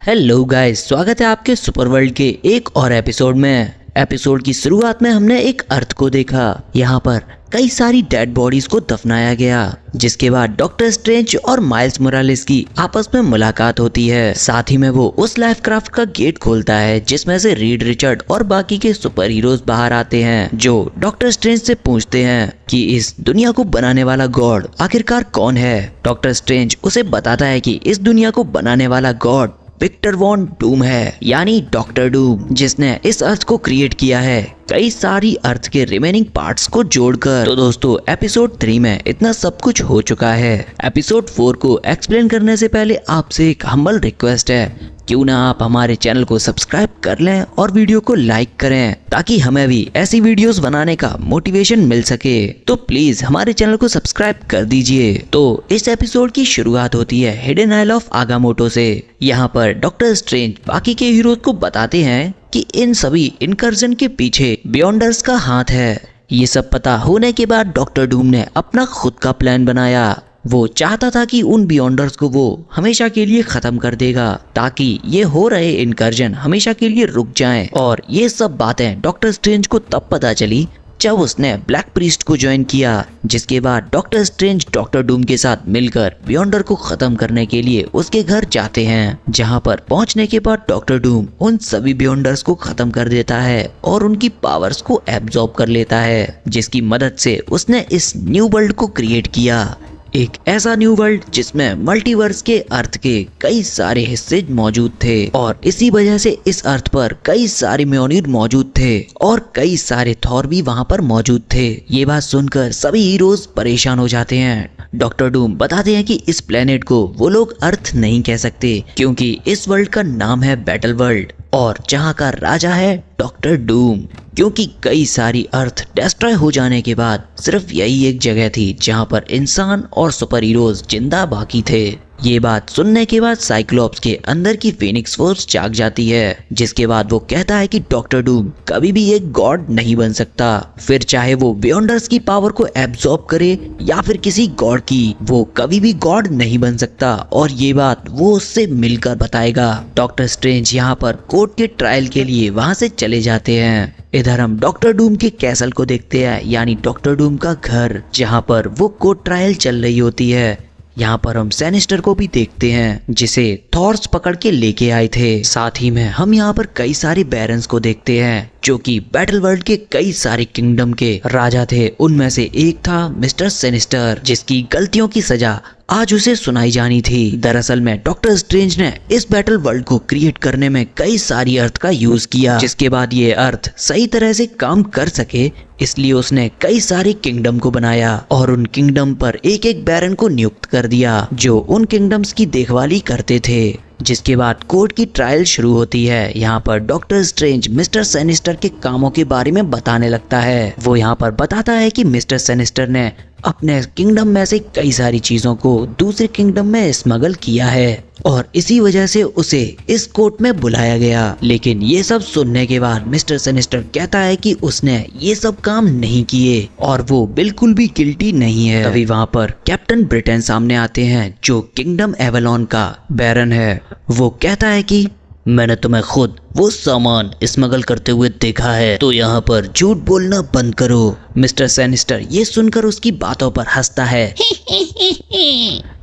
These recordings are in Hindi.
हेलो गाइस, स्वागत है आपके सुपर वर्ल्ड के एक और एपिसोड में। एपिसोड की शुरुआत में हमने एक अर्थ को देखा। यहाँ पर कई सारी डेड बॉडीज को दफनाया गया, जिसके बाद डॉक्टर स्ट्रेंज और माइल्स मोरालेस की आपस में मुलाकात होती है। साथ ही में वो उस लाइफ क्राफ्ट का गेट खोलता है जिसमें से रीड रिचर्ड और बाकी के सुपर हीरोज बाहर आते हैं, जो डॉक्टर स्ट्रेंज से पूछते हैं कि इस दुनिया को बनाने वाला गॉड आखिरकार कौन है। डॉक्टर स्ट्रेंज उसे बताता है कि इस दुनिया को बनाने वाला गॉड विक्टर वॉन डूम है, यानी डॉक्टर डूम, जिसने इस अर्थ को क्रिएट किया है कई सारी अर्थ के रिमेनिंग पार्ट्स को जोड़कर। तो दोस्तों, एपिसोड 3 में इतना सब कुछ हो चुका है। एपिसोड 4 को एक्सप्लेन करने से पहले आपसे एक हम्बल रिक्वेस्ट है, क्यों ना आप हमारे चैनल को सब्सक्राइब कर लें और वीडियो को लाइक करें, ताकि हमें भी ऐसी वीडियोस बनाने का मोटिवेशन मिल सके। तो प्लीज हमारे चैनल को सब्सक्राइब कर दीजिए। तो इस एपिसोड की शुरुआत होती है हिडन आइल ऑफ आगामोटो से। यहाँ पर डॉक्टर स्ट्रेंज बाकी के हीरोज को बताते हैं कि इन सभी इनकर्जन के पीछे बियॉन्डर्स का हाथ है। ये सब पता होने के बाद डॉक्टर डूम ने अपना खुद का प्लान बनाया। वो चाहता था कि उन बियॉन्डर्स को वो हमेशा के लिए खत्म कर देगा, ताकि ये हो रहे इनकर्जन हमेशा के लिए रुक जाएं। और ये सब बातें डॉक्टर स्ट्रेंज को तब पता चली जब उसने ब्लैक प्रीस्ट को ज्वाइन किया, जिसके बाद डॉक्टर स्ट्रेंज डॉक्टर डूम के साथ मिलकर बियॉन्डर को खत्म करने के लिए उसके घर जाते हैं। जहां पर पहुंचने के बाद डॉक्टर डूम उन सभी बियॉन्डर्स को खत्म कर देता है और उनकी पावर्स को एब्जॉर्ब कर लेता है, जिसकी मदद से उसने इस न्यू वर्ल्ड को क्रिएट किया। एक ऐसा न्यू वर्ल्ड जिसमें मल्टीवर्स के अर्थ के कई सारे हिस्से मौजूद थे, और इसी वजह से इस अर्थ पर कई सारे म्योनिर मौजूद थे और कई सारे थॉर भी वहां पर मौजूद थे। ये बात सुनकर सभी हीरोज परेशान हो जाते हैं। डॉक्टर डूम बताते हैं कि इस प्लेनेट को वो लोग अर्थ नहीं कह सकते, क्योंकि इस वर्ल्ड का नाम है बैटल वर्ल्ड, और जहां का राजा है डॉक्टर डूम। क्योंकि कई सारी अर्थ डिस्ट्रॉय हो जाने के बाद सिर्फ यही एक जगह थी जहां पर इंसान और सुपर हीरोज जिंदा बाकी थे। ये बात सुनने के बाद साइक्लोप्स के अंदर की फीनिक्स फोर्स जाग जाती है, जिसके बाद वो कहता है कि डॉक्टर डूम कभी भी एक गॉड नहीं बन सकता। फिर चाहे वो बियॉन्डर्स की पावर को एब्जॉर्ब करे या फिर किसी गॉड की, वो कभी भी गॉड नहीं बन सकता, और ये बात वो उससे मिलकर बताएगा। डॉक्टर स्ट्रेंज यहाँ पर कोर्ट के ट्रायल के लिए वहां से चले जाते हैं। इधर हम डॉक्टर डूम के कैसल को देखते हैं, यानी डॉक्टर डूम का घर, जहाँ पर वो कोर्ट ट्रायल चल रही होती है। यहाँ पर हम सैनिस्टर को भी देखते हैं, जिसे थॉर्स पकड़ के लेके आए थे। साथ ही में हम यहाँ पर कई सारे बैरन्स को देखते हैं, जो कि बैटल वर्ल्ड के कई सारे किंगडम के राजा थे। उनमें से एक था मिस्टर सैनिस्टर, जिसकी गलतियों की सजा आज उसे सुनाई जानी थी। दरअसल में डॉक्टर स्ट्रेंज ने इस बैटल वर्ल्ड को क्रिएट करने में कई सारी अर्थ का यूज किया, जिसके बाद ये अर्थ सही तरह से काम कर सके, इसलिए उसने कई सारे किंगडम को बनाया और उन किंगडम पर एक एक बैरन को नियुक्त कर दिया, जो उन किंगडम्स की देखभाली करते थे। जिसके बाद कोर्ट की ट्रायल शुरू होती है। यहाँ पर डॉक्टर स्ट्रेंज मिस्टर सैनिस्टर के कामों के बारे में बताने लगता है। वो यहाँ पर बताता है कि मिस्टर सैनिस्टर ने अपने किंगडम में से कई सारी चीजों को दूसरे किंगडम में स्मगल किया है, और इसी वजह से उसे इस कोर्ट में बुलाया गया। लेकिन ये सब सुनने के बाद मिस्टर सैनिस्टर कहता है कि उसने ये सब काम नहीं किए और वो बिल्कुल भी गिल्टी नहीं है। तभी वहाँ पर कैप्टन ब्रिटेन सामने आते हैं, जो किंगडम एवलॉन का बैरन है। वो कहता है कि मैंने तुम्हें खुद वो सामान स्मगल करते हुए देखा है, तो यहाँ पर झूठ बोलना बंद करो। मिस्टर सैनिस्टर ये सुनकर उसकी बातों पर हंसता है,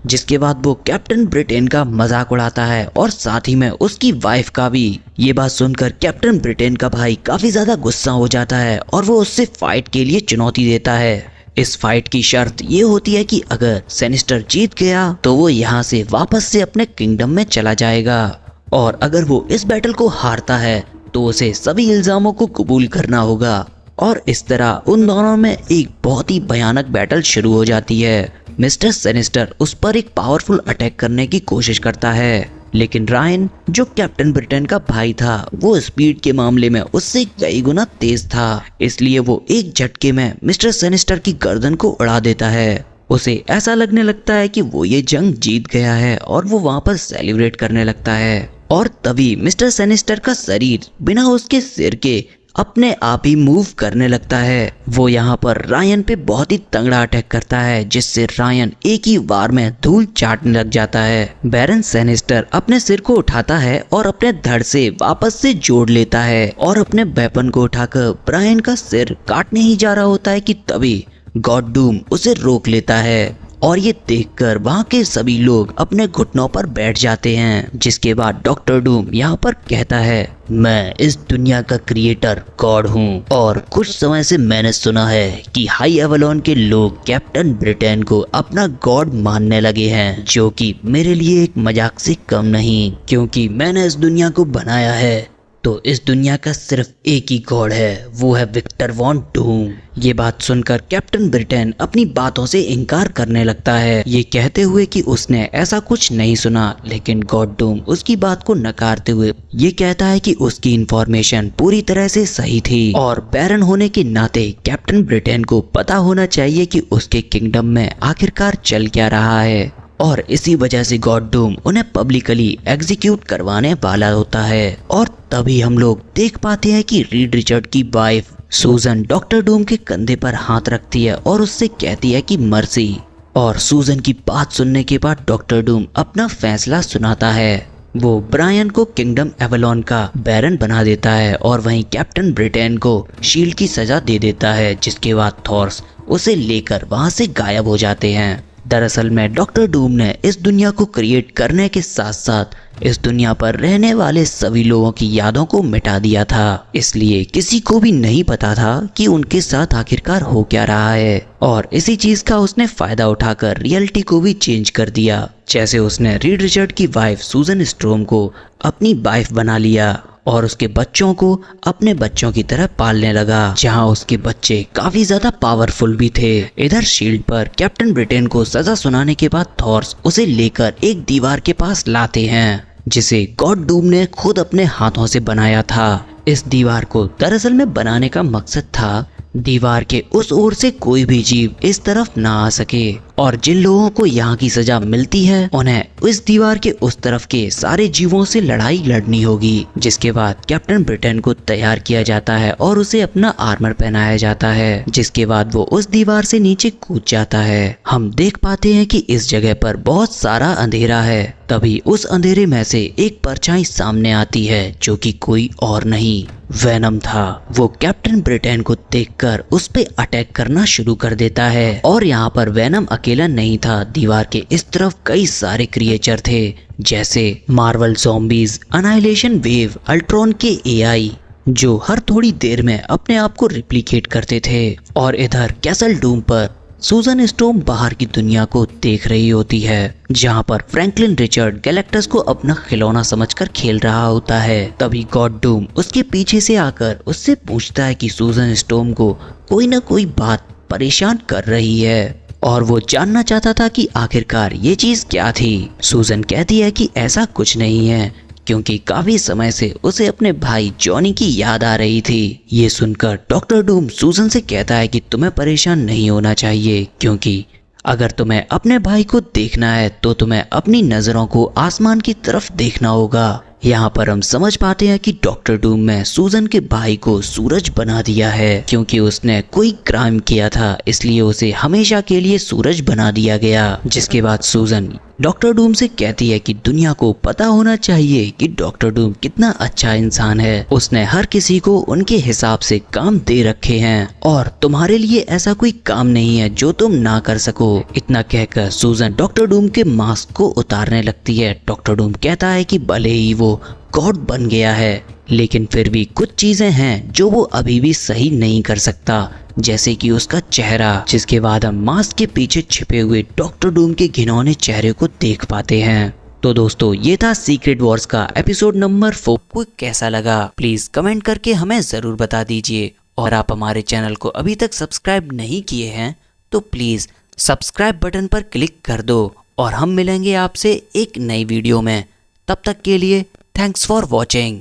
जिसके बाद वो कैप्टन ब्रिटेन का मजाक उड़ाता है और साथ ही में उसकी वाइफ का भी। ये बात सुनकर कैप्टन ब्रिटेन का भाई काफी ज्यादा गुस्सा हो जाता है और वो उससे फाइट के लिए चुनौती देता है। इस फाइट की शर्त ये होती है कि अगर सैनिस्टर जीत गया तो वो यहाँ से वापस से अपने किंगडम में चला जाएगा, और अगर वो इस बैटल को हारता है तो उसे सभी इल्जामों को कबूल करना होगा। और इस तरह उन दोनों में एक बहुत ही भयानक बैटल शुरू हो जाती है। मिस्टर सैनिस्टर उस पर एक पावरफुल अटैक करने की कोशिश करता है, लेकिन रायन, जो कैप्टन ब्रिटेन का भाई था, वो स्पीड के मामले में उससे कई गुना तेज था, इसलिए वो एक झटके में मिस्टर सैनिस्टर की गर्दन को उड़ा देता है। उसे ऐसा लगने लगता है कि वो ये जंग जीत गया है और वो वहां पर सेलिब्रेट करने लगता है। और तभी मिस्टर सैनिस्टर का शरीर बिना उसके सिर के अपने आप ही मूव करने लगता है। वो यहाँ पर रायन पे बहुत ही तगड़ा अटैक करता है, जिससे रायन एक ही बार में धूल चाटने लग जाता है। बैरन सैनिस्टर अपने सिर को उठाता है और अपने धड़ से वापस से जोड़ लेता है और अपने वेपन को उठाकर ब्रायन का सिर काटने ही जा रहा होता है कि तभी गॉड डूम उसे रोक लेता है और ये देखकर वहाँ के सभी लोग अपने घुटनों पर बैठ जाते हैं। जिसके बाद डॉक्टर डूम यहाँ पर कहता है, मैं इस दुनिया का क्रिएटर गॉड हूँ और कुछ समय से मैंने सुना है कि हाई एवलॉन के लोग कैप्टन ब्रिटेन को अपना गॉड मानने लगे हैं, जो कि मेरे लिए एक मजाक से कम नहीं, क्योंकि मैंने इस दुनिया को बनाया है तो इस दुनिया का सिर्फ एक ही गॉड है, वो है विक्टर वॉन डूम। ये बात सुनकर कैप्टन ब्रिटेन अपनी बातों से इनकार करने लगता है, ये कहते हुए कि उसने ऐसा कुछ नहीं सुना। लेकिन गॉड डूम उसकी बात को नकारते हुए ये कहता है कि उसकी इंफॉर्मेशन पूरी तरह से सही थी और बैरन होने के नाते कैप्टन ब्रिटेन को पता होना चाहिए कि उसके किंगडम में आखिरकार चल क्या रहा है और इसी वजह से गॉड डूम उन्हें पब्लिकली एग्जीक्यूट करवाने वाला होता है। और तभी हम लोग देख पाते हैं कि रीड रिचर्ड की वाइफ सूजन डॉक्टर डूम के कंधे पर हाथ रखती है और उससे कहती है कि मर्सी। और सूजन की बात सुनने के बाद डॉक्टर डूम अपना फैसला सुनाता है। वो ब्रायन को किंगडम एवलॉन का बैरन बना देता है और वहीं कैप्टन ब्रिटेन को शील्ड की सजा दे देता है, जिसके बाद थॉर्स उसे लेकर वहां से गायब हो जाते हैं। दरअसल में डॉक्टर डूम ने इस दुनिया को क्रिएट करने के साथ साथ इस दुनिया पर रहने वाले सभी लोगों की यादों को मिटा दिया था, इसलिए किसी को भी नहीं पता था कि उनके साथ आखिरकार हो क्या रहा है। और इसी चीज का उसने फायदा उठाकर रियलिटी को भी चेंज कर दिया, जैसे उसने रीड रिचर्ड की वाइफ सूजन स्ट्रोम को अपनी वाइफ बना लिया और उसके बच्चों को अपने बच्चों की तरह पालने लगा, जहां उसके बच्चे काफी ज्यादा पावरफुल भी थे। इधर शील्ड पर कैप्टन ब्रिटेन को सजा सुनाने के बाद थॉर्स उसे लेकर एक दीवार के पास लाते हैं, जिसे गॉड डूम ने खुद अपने हाथों से बनाया था। इस दीवार को दरअसल में बनाने का मकसद था दीवार के उस ओर से कोई भी जीव इस तरफ ना आ सके और जिन लोगों को यहाँ की सजा मिलती है उन्हें इस दीवार के उस तरफ के सारे जीवों से लड़ाई लड़नी होगी। जिसके बाद कैप्टन ब्रिटेन को तैयार किया जाता है और उसे अपना आर्मर पहनाया जाता है, जिसके बाद वो उस दीवार से नीचे कूद जाता है। हम देख पाते हैं कि इस जगह पर बहुत सारा अंधेरा है। तभी उस अंधेरे में से एक परछाई सामने आती है, जो कि कोई और नहीं वेनम था। वो कैप्टन ब्रिटेन को देखकर उस पे अटैक करना शुरू कर देता है और यहाँ पर वेनम अकेला नहीं था, दीवार के इस तरफ कई सारे क्रिएचर थे, जैसे Marvel zombies, annihilation wave, Ultron के एआई, जो हर थोड़ी देर में अपने आप को रिप्लिकेट करते थे। और इधर कैसल डूम पर सूजन स्टोम बाहर की दुनिया को देख रही होती है, जहां पर फ्रैंकलिन रिचर्ड गैलेक्टस को अपना खिलौना समझकर खेल रहा होता है। तभी गॉड डूम उसके पीछे से आकर उससे पूछता है कि सूजन स्टोम को कोई ना कोई बात परेशान कर रही है और वो जानना चाहता था कि आखिरकार ये चीज क्या थी। सूजन कहती है कि ऐसा कुछ नहीं है, क्योंकि काफी समय से उसे अपने भाई जॉनी की याद आ रही थी। ये सुनकर डॉक्टर डूम सूजन से कहता है कि तुम्हें परेशान नहीं होना चाहिए, क्योंकि अगर तुम्हें अपने भाई को देखना है तो तुम्हें अपनी नजरों को आसमान की तरफ देखना होगा। यहाँ पर हम समझ पाते हैं कि डॉक्टर डूम ने सूजन के भाई को सूरज बना दिया है, क्योंकि उसने कोई क्राइम किया था, इसलिए उसे हमेशा के लिए सूरज बना दिया गया। जिसके बाद सूजन डॉक्टर डूम से कहती है कि दुनिया को पता होना चाहिए कि डॉक्टर डूम कितना अच्छा इंसान है। उसने हर किसी को उनके हिसाब से काम दे रखे हैं और तुम्हारे लिए ऐसा कोई काम नहीं है जो तुम ना कर सको। इतना कहकर सूजन डॉक्टर डूम के मास्क को उतारने लगती है। डॉक्टर डूम कहता है कि भले ही वो गॉड बन गया है, लेकिन फिर भी कुछ चीजें हैं जो वो अभी भी सही नहीं कर सकता, जैसे कि उसका चेहरा। जिसके बाद हम मास्क के पीछे छिपे हुए डॉक्टर डूम के घिनौने चेहरे को देख पाते हैं। तो दोस्तों, ये था सीक्रेट वॉर्स का एपिसोड नंबर 4। को कैसा लगा प्लीज कमेंट करके हमें जरूर बता दीजिए। और आप हमारे चैनल को अभी तक सब्सक्राइब नहीं किए हैं तो प्लीज सब्सक्राइब बटन पर क्लिक कर दो और हम मिलेंगे आपसे एक नई वीडियो में। तब तक के लिए थैंक्स फॉर वॉचिंग।